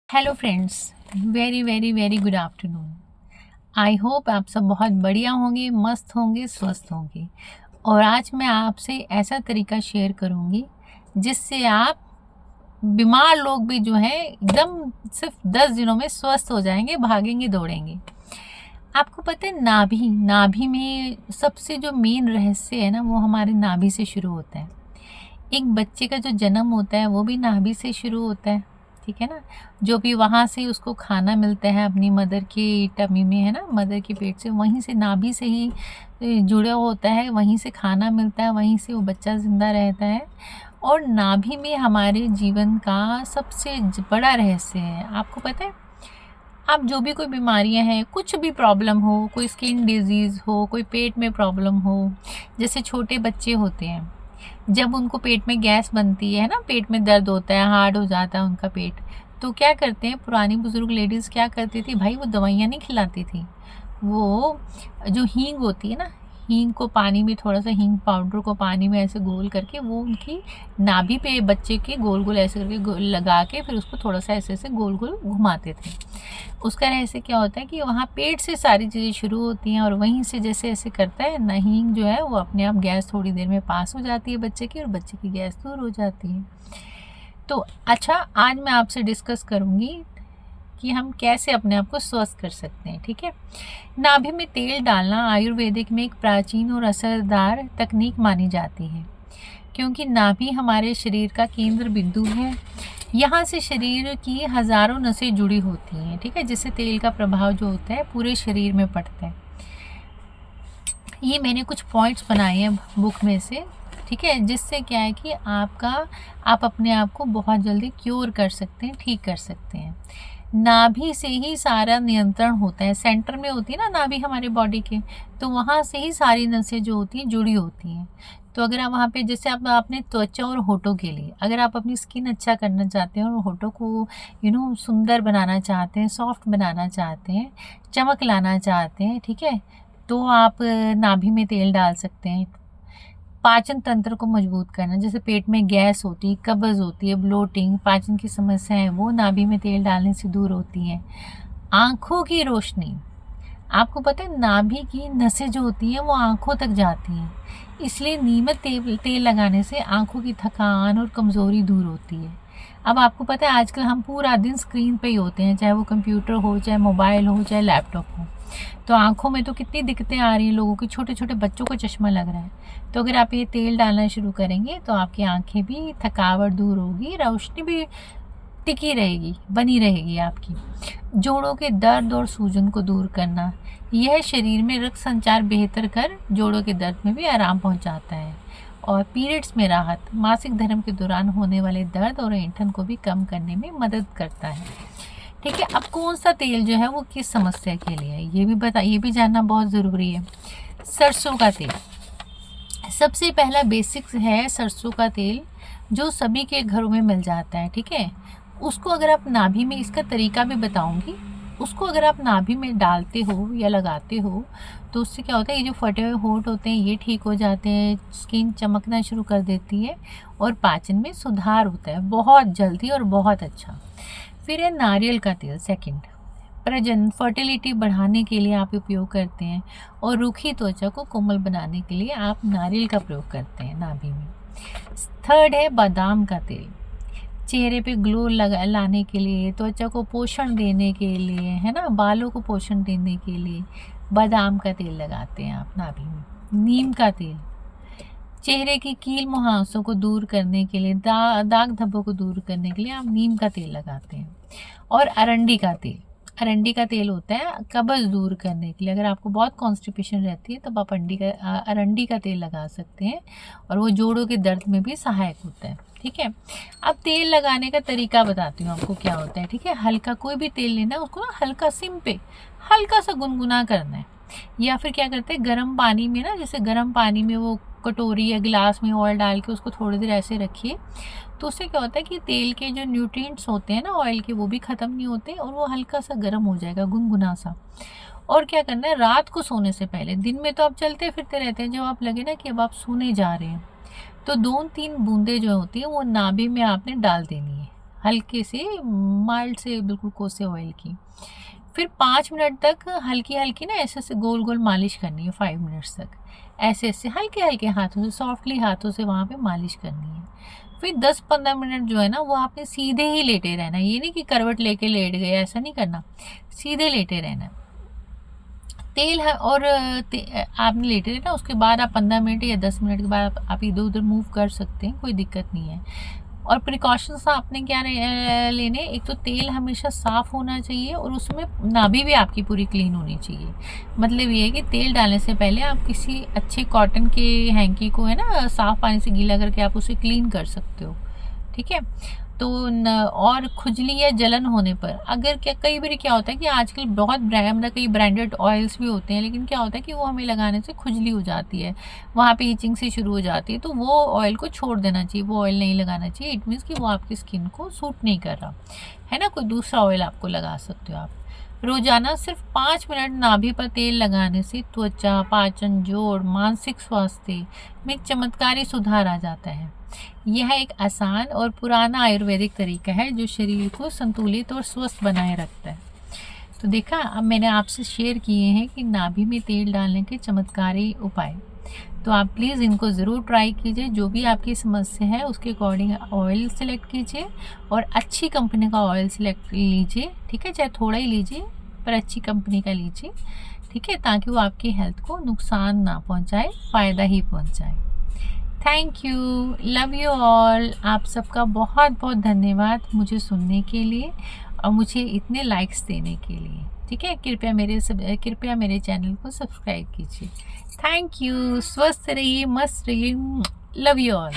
Hello friends, very very very good afternoon. I hope आप सब बहुत बढ़िया होंगे, मस्त होंगे, स्वस्थ होंगे। और आज मैं आपसे ऐसा तरीका शेयर करूंगी जिससे आप बीमार लोग भी जो है एकदम सिर्फ 10 दिनों में स्वस्थ हो जाएंगे, भागेंगे दौड़ेंगे। आपको पता है नाभि नाभि में सबसे जो मेन रहस्य है ना, वो हमारे नाभि से शुरू होता है। एक बच्चे का जो जन्म होता है वो भी नाभि से शुरू होता है, ठीक है ना। जो भी वहाँ से उसको खाना मिलता है अपनी मदर की टमी में, है ना, मदर के पेट से, वहीं से नाभि से ही जुड़ा होता है, वहीं से खाना मिलता है, वहीं से वो बच्चा ज़िंदा रहता है। और नाभि में हमारे जीवन का सबसे बड़ा रहस्य है। आपको पता है, आप जो भी कोई बीमारियां हैं, कुछ भी प्रॉब्लम हो, कोई स्किन डिजीज़ हो, कोई पेट में प्रॉब्लम हो, जैसे छोटे बच्चे होते हैं, जब उनको पेट में गैस बनती है ना, पेट में दर्द होता है, हार्ड हो जाता है उनका पेट, तो क्या करते हैं पुरानी बुजुर्ग लेडीज़, क्या करती थी भाई, वो दवाइयाँ नहीं खिलाती थी। वो जो हींग होती है ना, हींग को पानी में, थोड़ा सा हींग पाउडर को पानी में ऐसे गोल करके वो उनकी नाभि पे बच्चे के गोल गोल ऐसे करके लगा के फिर उसको थोड़ा सा ऐसे ऐसे गोल गोल घुमाते थे। उसका रहस्य क्या होता है कि वहाँ पेट से सारी चीज़ें शुरू होती हैं और वहीं से जैसे ऐसे करता है ना, हींग जो है वो अपने आप गैस थोड़ी देर में पास हो जाती है बच्चे की, और बच्चे की गैस दूर हो जाती है। तो अच्छा, आज मैं आपसे डिस्कस करूँगी कि हम कैसे अपने आप को स्वस्थ कर सकते हैं, ठीक है। नाभि में तेल डालना आयुर्वेदिक में एक प्राचीन और असरदार तकनीक मानी जाती है, क्योंकि नाभि हमारे शरीर का केंद्र बिंदु है। यहाँ से शरीर की हज़ारों नसें जुड़ी होती हैं, ठीक है, जिससे तेल का प्रभाव जो होता है पूरे शरीर में पड़ता है। ये मैंने कुछ पॉइंट्स बनाए हैं बुक में से, ठीक है, जिससे क्या है कि आप अपने आप को बहुत जल्दी क्योर कर सकते हैं, ठीक कर सकते हैं। नाभि से ही सारा नियंत्रण होता है, सेंटर में होती है ना नाभि हमारे बॉडी के, तो वहाँ से ही सारी नसें जो होती हैं जुड़ी होती हैं। तो अगर आप वहाँ पे, जैसे आप अपने त्वचा और होठों के लिए, अगर आप अपनी स्किन अच्छा करना चाहते हैं और होठों को सुंदर बनाना चाहते हैं, सॉफ्ट बनाना चाहते हैं, चमक लाना चाहते हैं, ठीक है, तो आप नाभि में तेल डाल सकते हैं। पाचन तंत्र को मजबूत करना, जैसे पेट में गैस होती है, कब्ज होती है, ब्लोटिंग, पाचन की समस्याएं, वो नाभि में तेल डालने से दूर होती हैं। आँखों की रोशनी, आपको पता है नाभि की नसें जो होती हैं वो आँखों तक जाती हैं, इसलिए नियमित तेल लगाने से आँखों की थकान और कमज़ोरी दूर होती है। अब आपको पता है आजकल हम पूरा दिन स्क्रीन पे ही होते हैं, चाहे वो कंप्यूटर हो, चाहे मोबाइल हो, चाहे लैपटॉप हो, तो आँखों में तो कितनी दिक्कतें आ रही हैं लोगों की, छोटे छोटे बच्चों को चश्मा लग रहा है। तो अगर आप ये तेल डालना शुरू करेंगे तो आपकी आँखें भी, थकावट दूर होगी, रोशनी भी टिकी रहेगी, बनी रहेगी आपकी। जोड़ों के दर्द और सूजन को दूर करना, यह शरीर में रक्त संचार बेहतर कर जोड़ों के दर्द में भी आराम पहुंचाता है। और पीरियड्स में राहत, मासिक धर्म के दौरान होने वाले दर्द और ऐंठन को भी कम करने में मदद करता है, ठीक है। अब कौन सा तेल जो है वो किस समस्या के लिए है, ये भी जानना बहुत ज़रूरी है। सरसों का तेल सबसे पहला बेसिक्स है, सरसों का तेल जो सभी के घरों में मिल जाता है, ठीक है। उसको अगर आप नाभि में, इसका तरीका भी बताऊंगी, उसको अगर आप नाभि में डालते हो या लगाते हो तो उससे क्या होता है, ये जो फटे हुए होंठ होते हैं ये ठीक हो जाते हैं, स्किन चमकना शुरू कर देती है और पाचन में सुधार होता है बहुत जल्दी और बहुत अच्छा। फिर है नारियल का तेल, सेकंड, प्रजनन, फर्टिलिटी बढ़ाने के लिए आप उपयोग करते हैं, और रूखी त्वचा को कोमल बनाने के लिए आप नारियल का प्रयोग करते हैं नाभि में। थर्ड है बादाम का तेल, चेहरे पे ग्लो लाने के लिए, त्वचा को पोषण देने के लिए, है ना, बालों को पोषण देने के लिए बादाम का तेल लगाते हैं आप नाभि में। नीम का तेल, चेहरे की कील मुहांसों को दूर करने के लिए, दाग धब्बों को दूर करने के लिए आप नीम का तेल लगाते हैं। और अरंडी का तेल, अरंडी का तेल होता है कब्ज दूर करने के लिए, अगर आपको बहुत कॉन्स्टिपेशन रहती है तो आप अरंडी का तेल लगा सकते हैं, और वो जोड़ों के दर्द में भी सहायक होता है, ठीक है। अब तेल लगाने का तरीका बताती हूँ आपको क्या होता है, ठीक है। हल्का कोई भी तेल लेना है, उसको ना हल्का सिम पे हल्का सा गुनगुना करना है, या फिर क्या करते हैं गर्म पानी में ना, जैसे गर्म पानी में वो कटोरी या गिलास में ऑयल डाल के उसको थोड़ी देर ऐसे रखिए, तो उससे क्या होता है कि तेल के जो न्यूट्रिएंट्स होते हैं ना ऑयल के, वो भी ख़त्म नहीं होते और वो हल्का सा गर्म हो जाएगा, गुनगुना सा। और क्या करना है, रात को सोने से पहले, दिन में तो आप चलते फिरते रहते हैं, जब आप लगे ना कि अब आप सोने जा रहे हैं, तो 2-3 बूंदे जो होती हैं वो नाभि में आपने डाल देनी है, हल्के से माइल्ड से बिल्कुल कोसे ऑयल की। फिर 5 मिनट तक हल्की हल्की ना ऐसे ऐसे गोल गोल मालिश करनी है, 5 मिनट्स तक ऐसे ऐसे हल्के हल्के हाथों से, सॉफ्टली हाथों से वहाँ पे मालिश करनी है। फिर 10-15 मिनट जो है ना वो आपने सीधे ही लेटे रहना है, ये नहीं कि करवट लेके लेट गए, ऐसा नहीं करना, सीधे लेटे रहना है। तेल है और आपने लेटे रहना, उसके बाद आप 15 मिनट या 10 मिनट के बाद आप इधर उधर मूव कर सकते हैं, कोई दिक्कत नहीं है। और प्रिकॉशंस आपने क्या लेने, एक तो तेल हमेशा साफ़ होना चाहिए और उसमें नाभि भी आपकी पूरी क्लीन होनी चाहिए। मतलब ये है कि तेल डालने से पहले आप किसी अच्छे कॉटन के हैंकी को है ना साफ़ पानी से गीला करके आप उसे क्लीन कर सकते हो, ठीक है। तो और खुजली या जलन होने पर अगर क्या कई बार क्या होता है कि आजकल बहुत कई ब्रांडेड ऑयल्स भी होते हैं, लेकिन क्या होता है कि वो हमें लगाने से खुजली हो जाती है, वहाँ पे इचिंग से शुरू हो जाती है, तो वो ऑयल को छोड़ देना चाहिए, वो ऑयल नहीं लगाना चाहिए। इट मीन्स कि वो आपकी स्किन को सूट नहीं कर रहा है ना, कोई दूसरा ऑयल आपको लगा सकते हो आप। रोजाना सिर्फ 5 मिनट नाभि पर तेल लगाने से त्वचा, पाचन, जोड़, मानसिक स्वास्थ्य में चमत्कारी सुधार आ जाता है। यह एक आसान और पुराना आयुर्वेदिक तरीका है जो शरीर को संतुलित और स्वस्थ बनाए रखता है। तो देखा, अब मैंने आपसे शेयर किए हैं कि नाभि में तेल डालने के चमत्कारी उपाय। तो आप प्लीज़ इनको ज़रूर ट्राई कीजिए, जो भी आपकी समस्या है उसके अकॉर्डिंग ऑयल सेलेक्ट कीजिए और अच्छी कंपनी का ऑयल सेलेक्ट लीजिए, ठीक है, चाहे थोड़ा ही लीजिए पर अच्छी कंपनी का लीजिए, ठीक है, ताकि वो आपकी हेल्थ को नुकसान ना पहुंचाए, फ़ायदा ही पहुंचाए। Thank you, love you all. आप सबका बहुत बहुत धन्यवाद मुझे सुनने के लिए और मुझे इतने लाइक्स देने के लिए, ठीक है। कृपया मेरे चैनल को सब्सक्राइब कीजिए। थैंक यू, स्वस्थ रहिए, मस्त रहिए, लव यू ऑल।